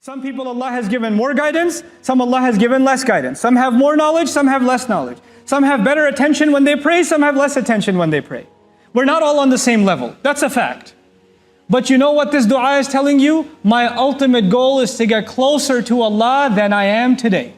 Some people Allah has given more guidance, some Allah has given less guidance. Some have more knowledge, some have less knowledge. Some have better attention when they pray, some have less attention when they pray. We're not all on the same level. That's a fact. But you know what this dua is telling you? My ultimate goal is to get closer to Allah than I am today.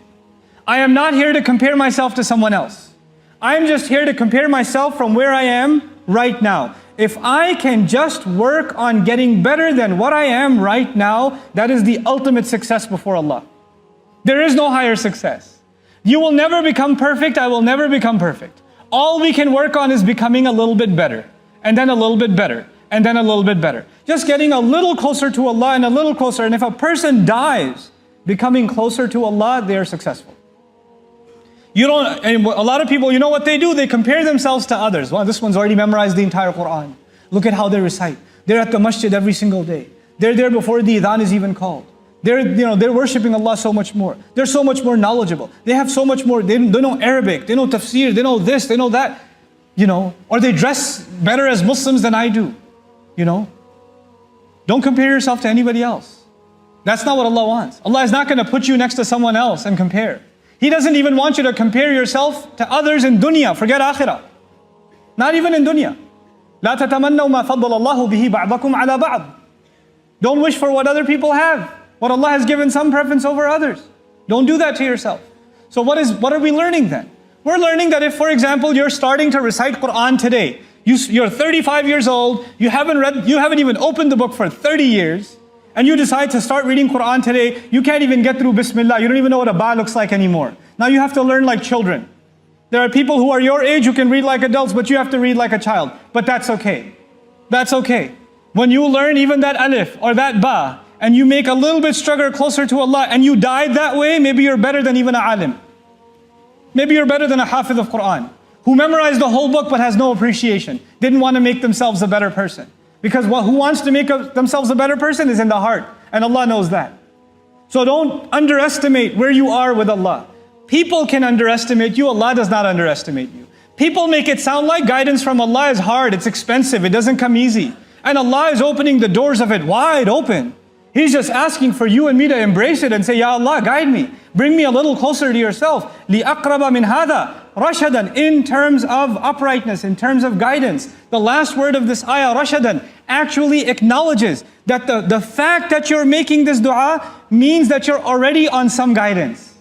I am not here to compare myself to someone else. I am just here to compare myself from where I am right now. If I can just work on getting better than what I am right now, that is the ultimate success before Allah. There is no higher success. You will never become perfect, I will never become perfect. All we can work on is becoming a little bit better, and then a little bit better, and then a little bit better. Just getting a little closer to Allah and a little closer. And if a person dies becoming closer to Allah, they are successful. And a lot of people, you know what they do? They compare themselves to others. Well, this one's already memorized the entire Quran. Look at how they recite. They're at the masjid every single day. They're there before the adhan is even called. They're worshipping Allah so much more. They're so much more knowledgeable. They have so much more, they know Arabic, they know tafsir, they know this, they know that. Or they dress better as Muslims than I do. Don't compare yourself to anybody else. That's not what Allah wants. Allah is not going to put you next to someone else and compare. He doesn't even want you to compare yourself to others in dunya. Forget akhirah. Not even in dunya. لا تتمنوا ما فضل الله به بعضكم على بعض. Don't wish for what other people have. What Allah has given some preference over others. Don't do that to yourself. So what are we learning then? We're learning that if, for example, you're starting to recite Quran today, you're 35 years old, you haven't even opened the book for 30 years, and you decide to start reading Quran today, you can't even get through Bismillah, you don't even know what a ba looks like anymore. Now you have to learn like children. There are people who are your age who can read like adults, but you have to read like a child. But that's okay. That's okay. When you learn even that alif or that ba, and you make a little bit struggle closer to Allah, and you died that way, maybe you're better than even a alim. Maybe you're better than a hafiz of Quran, who memorized the whole book but has no appreciation, didn't want to make themselves a better person. Because who wants to make themselves a better person is in the heart, and Allah knows that. So don't underestimate where you are with Allah. People can underestimate you, Allah does not underestimate you. People make it sound like guidance from Allah is hard, it's expensive, it doesn't come easy. And Allah is opening the doors of it wide open. He's just asking for you and me to embrace it and say, Ya Allah, guide me. Bring me a little closer to yourself. لِأَقْرَبَ مِنْ هَذَا رَشَدًا. In terms of uprightness, in terms of guidance. The last word of this ayah, رَشَدًا, actually acknowledges that the fact that you're making this dua means that you're already on some guidance.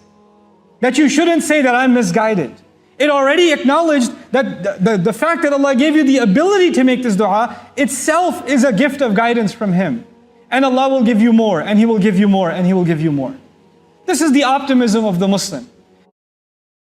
That you shouldn't say that I'm misguided. It already acknowledged that the fact that Allah gave you the ability to make this dua itself is a gift of guidance from Him. And Allah will give you more, and He will give you more, and He will give you more. This is the optimism of the Muslim.